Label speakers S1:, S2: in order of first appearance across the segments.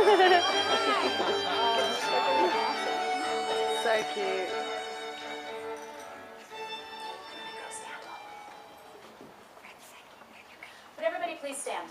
S1: So cute.
S2: Would everybody please stand?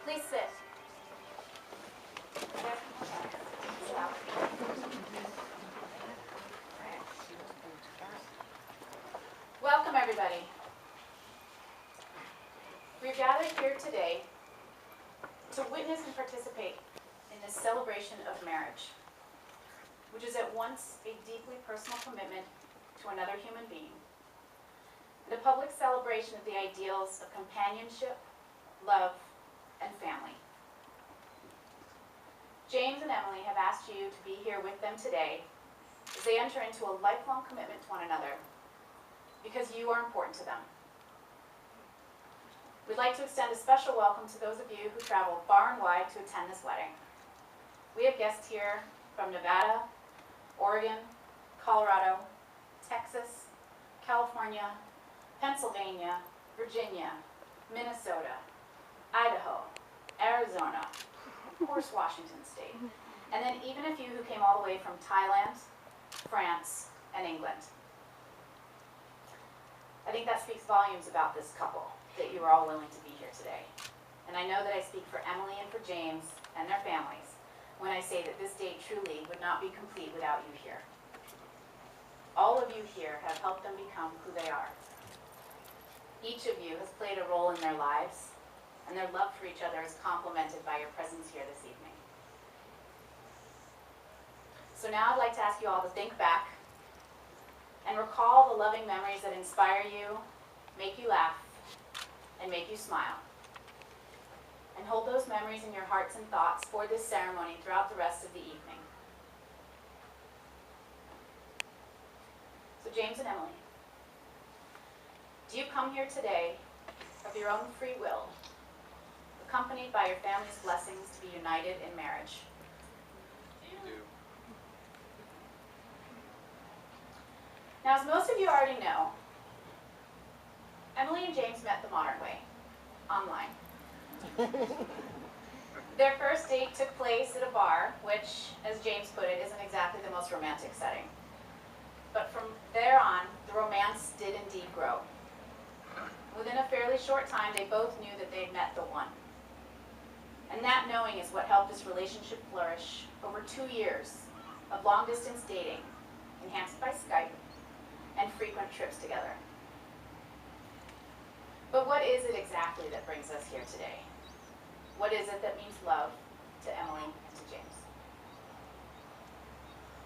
S2: Please sit. Welcome, everybody. We're gathered here today to witness and participate in this celebration of marriage, which is at once a deeply personal commitment to another human being and a public celebration of the ideals of companionship, love, and family. James and Emily have asked you to be here with them today as they enter into a lifelong commitment to one another because you are important to them. We'd like to extend a special welcome to those of you who traveled far and wide to attend this wedding. We have guests here from Nevada, Oregon, Colorado, Texas, California, Pennsylvania, Virginia, Minnesota, Idaho, Arizona, of course Washington State, and then even a few who came all the way from Thailand, France, and England. I think that speaks volumes about this couple, that you are all willing to be here today. And I know that I speak for Emily and for James and their families when I say that this date truly would not be complete without you here. All of you here have helped them become who they are. Each of you has played a role in their lives, and their love for each other is complemented by your presence here this evening. So now I'd like to ask you all to think back and recall the loving memories that inspire you, make you laugh, and make you smile. And hold those memories in your hearts and thoughts for this ceremony throughout the rest of the evening. So James and Emily, do you come here today of your own free will, accompanied by your family's blessings to be united in marriage?
S3: You do.
S2: Now, as most of you already know, Emily and James met the modern way, online. Their first date took place at a bar, which, as James put it, isn't exactly the most romantic setting. But from there on, the romance did indeed grow. Within a fairly short time, they both knew that they'd met the one. And that knowing is what helped this relationship flourish over 2 years of long-distance dating, enhanced by Skype, and frequent trips together. But what is it exactly that brings us here today? What is it that means love to Emily and to James?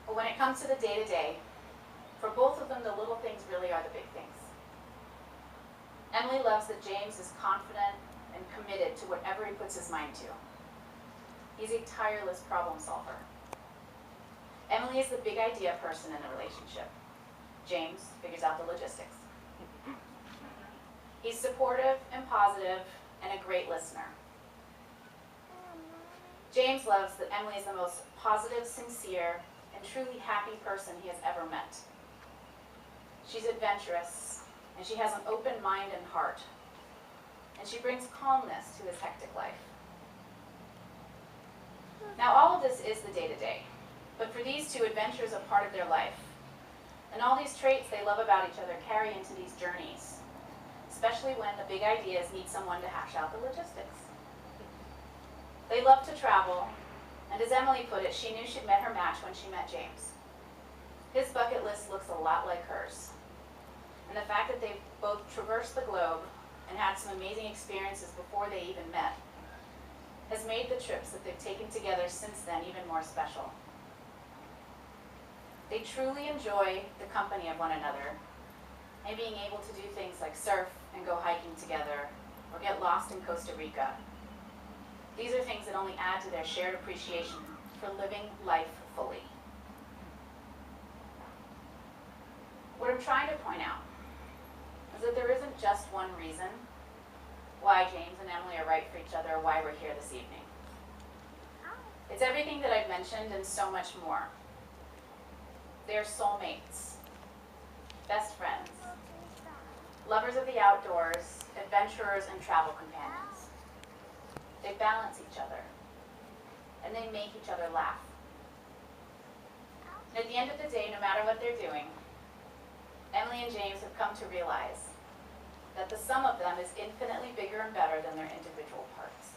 S2: Well, when it comes to the day-to-day, for both of them, the little things really are the big things. Emily loves that James is confident and committed to whatever he puts his mind to. He's a tireless problem solver. Emily is the big idea person in the relationship. James figures out the logistics. He's supportive and positive and a great listener. James loves that Emily is the most positive, sincere, and truly happy person he has ever met. She's adventurous, and she has an open mind and heart. And she brings calmness to his hectic life. Now, all of this is the day-to-day, but for these two, adventure is a part of their life. And all these traits they love about each other carry into these journeys. especially when the big ideas need someone to hash out the logistics. They love to travel, and as Emily put it, she knew she'd met her match when she met James. His bucket list looks a lot like hers. And the fact that they've both traversed the globe and had some amazing experiences before they even met has made the trips that they've taken together since then even more special. They truly enjoy the company of one another and being able to do things like surf and go hiking together or get lost in Costa Rica. These are things that only add to their shared appreciation for living life fully. What I'm trying to point out is that there isn't just one reason why James and Emily are right for each other or why we're here this evening. It's everything that I've mentioned and so much more. They're soulmates, best friends, lovers of the outdoors, adventurers, and travel companions. They balance each other, and they make each other laugh. And at the end of the day, no matter what they're doing, Emily and James have come to realize that the sum of them is infinitely bigger and better than their individual parts.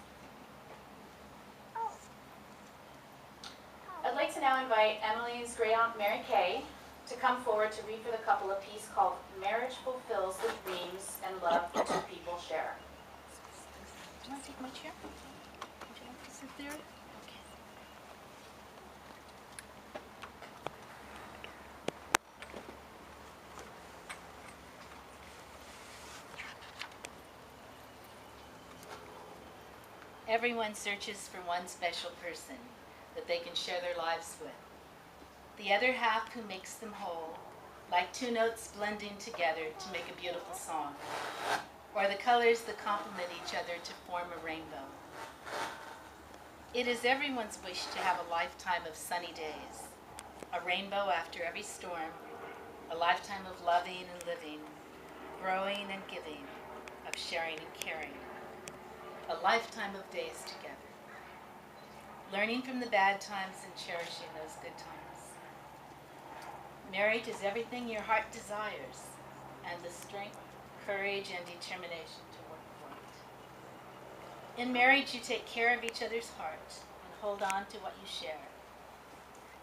S2: I'd like to now invite Emily's great aunt Mary Kay to come forward to read for the couple a piece called Marriage Fulfills the Dreams and Love That Two People Share.
S4: Do you want to take my chair? Would you like to sit there? Okay. Everyone searches for one special person that they can share their lives with. The other half who makes them whole, like two notes blending together to make a beautiful song, or the colors that complement each other to form a rainbow. It is everyone's wish to have a lifetime of sunny days, a rainbow after every storm, a lifetime of loving and living, growing and giving, of sharing and caring, a lifetime of days together, learning from the bad times and cherishing those good times. Marriage is everything your heart desires, and the strength, courage, and determination to work for it. In marriage, you take care of each other's heart and hold on to what you share.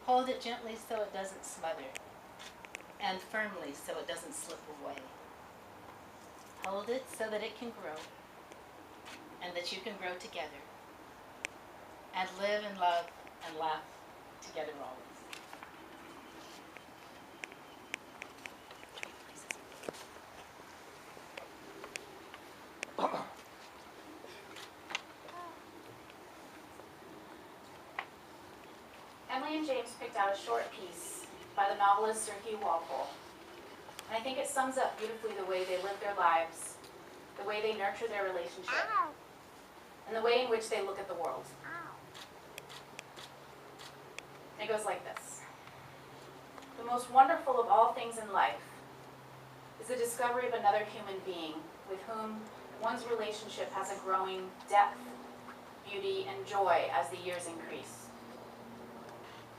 S4: Hold it gently so it doesn't smother, and firmly so it doesn't slip away. Hold it so that it can grow, and that you can grow together, and live and love and laugh together always.
S2: Emily and James picked out a short piece by the novelist Sir Hugh Walpole. And I think it sums up beautifully the way they live their lives, the way they nurture their relationship, and the way in which they look at the world. It goes like this. The most wonderful of all things in life is the discovery of another human being with whom one's relationship has a growing depth, beauty, and joy as the years increase.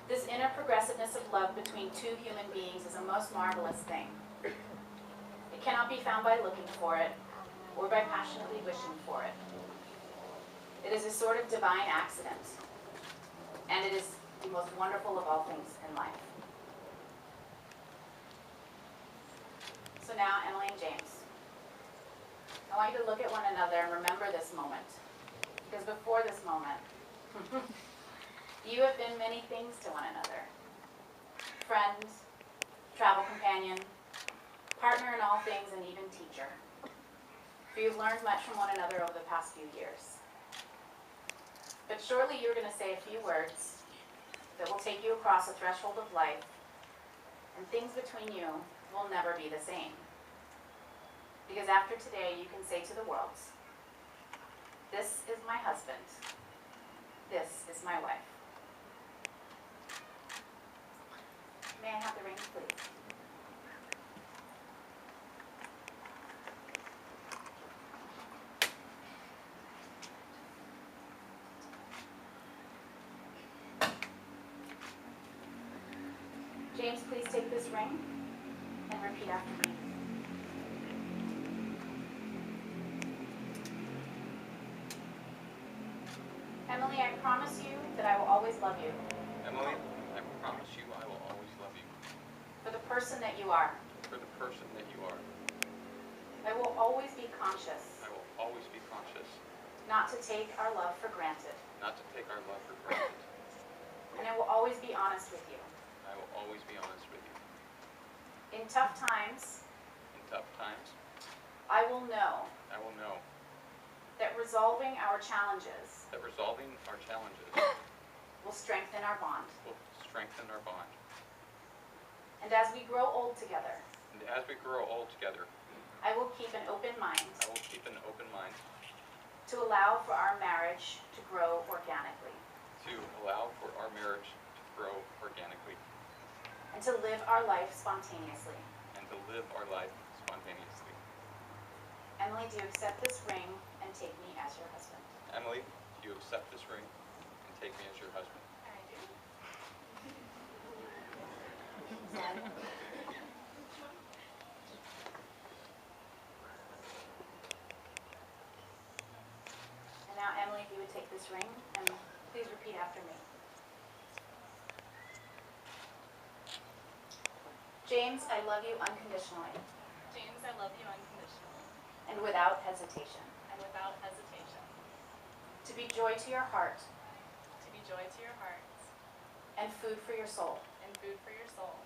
S2: This inner progressiveness of love between two human beings is a most marvelous thing. It cannot be found by looking for it or by passionately wishing for it. It is a sort of divine accident, and it is the most wonderful of all things in life. So now, Emily and James, I want you to look at one another and remember this moment, because before this moment, you have been many things to one another. Friend, travel companion, partner in all things, and even teacher. For you've learned much from one another over the past few years. But surely you're going to say a few words that will take you across a threshold of life, and things between you will never be the same. Because after today, you can say to the world, this is my husband. This is my wife. May I have the rings, please? James, please take this ring and repeat after me. Emily, I promise you that I will always love you
S3: Emily, I promise you I will always love you
S2: for the person that you are.
S3: for the person that you are.
S2: I will always be conscious
S3: I will always be conscious
S2: not to take our love for granted.
S3: not to take our love for granted.
S2: And I will always be honest with you.
S3: I will always be honest with you.
S2: In tough times,
S3: In tough times,
S2: I will know
S3: I will know
S2: that resolving our challenges
S3: that resolving our challenges
S2: will strengthen our bond.
S3: will strengthen our bond.
S2: And as we grow old together,
S3: And as we grow old together,
S2: I will keep an open mind
S3: I will keep an open mind
S2: to allow for our marriage to grow organically
S3: to allow for our marriage to grow organically
S2: and to live our life spontaneously.
S3: and to live our life spontaneously.
S2: Emily, do you accept this ring and take me as your husband?
S3: Emily, do you accept this ring and take me as your husband?
S2: I do. And now, Emily, if you would take this ring and please repeat after me. James, I love you unconditionally
S5: James, I love you unconditionally
S2: and without hesitation.
S5: and without hesitation,
S2: To be joy to your heart
S5: to be joy to your hearts
S2: and food for your soul.
S5: and food for your soul.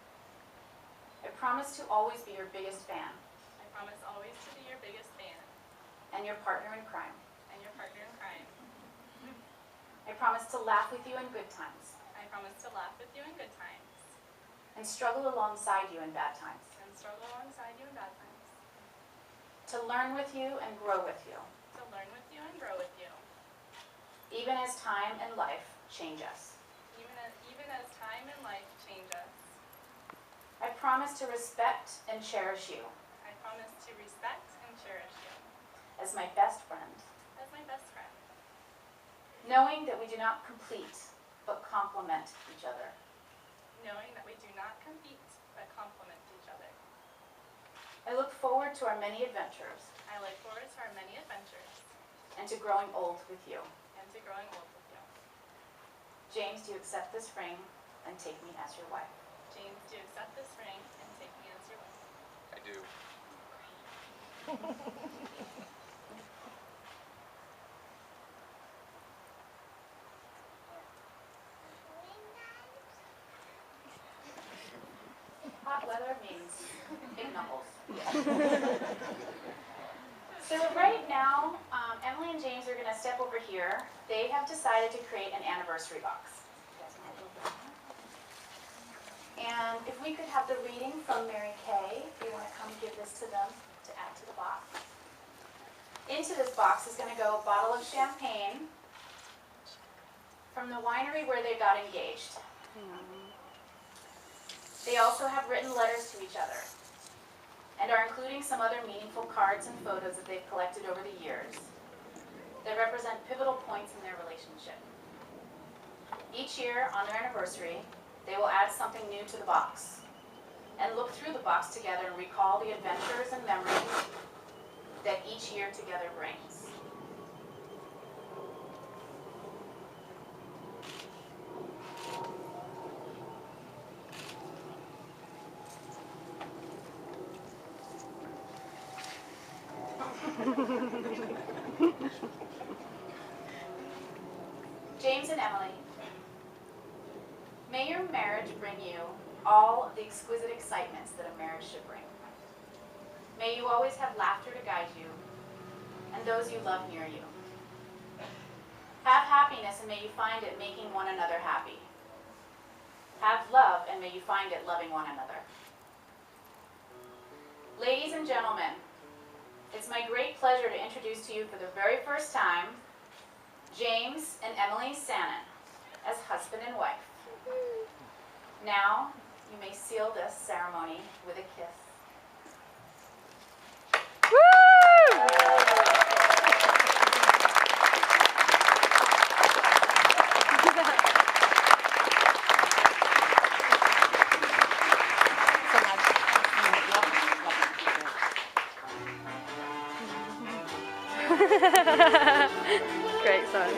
S2: I promise to always be your biggest fan
S5: I promise always to be your biggest fan
S2: and your partner in crime.
S5: and your partner in crime.
S2: I promise to laugh with you in good times
S5: I promise to laugh with you in good times
S2: and struggle alongside you in bad times.
S5: and struggle alongside you in bad times.
S2: To learn with you and grow with you,
S5: To learn with you and grow with you,
S2: even as time and life change us.
S5: even as time and life change us.
S2: I promise to respect and cherish you
S5: I promise to respect and cherish you
S2: as my best friend,
S5: as my best friend,
S2: knowing that we do not complete but complement each other.
S5: knowing that we do not compete but complement each other.
S2: I look forward to our many adventures
S5: I look forward to our many adventures
S2: and to growing old with you.
S5: and to growing old with you.
S2: James, do you accept this ring and take me as your wife?
S5: James, do you accept this ring and take me as your wife?
S3: I do.
S2: Hot weather means big knuckles. So right now, Emily and James are going to step over here. They have decided to create an anniversary box. And if we could have the reading from Mary Kay, if you want to come give this to them to add to the box. Into this box is going to go a bottle of champagne from the winery where they got engaged. They also have written letters to each other and are including some other meaningful cards and photos that they've collected over the years that represent pivotal points in their relationship. Each year on their anniversary, they will add something new to the box and look through the box together and recall the adventures and memories that each year together brings. James and Emily, may your marriage bring you all of the exquisite excitements that a marriage should bring. May you always have laughter to guide you and those you love near you. Have happiness and may you find it making one another happy. Have love and may you find it loving one another. Ladies and gentlemen, it's my great pleasure to introduce to you for the very first time, James and Emily Sannon as husband and wife. Now, you may seal this ceremony with a kiss.
S1: Great song.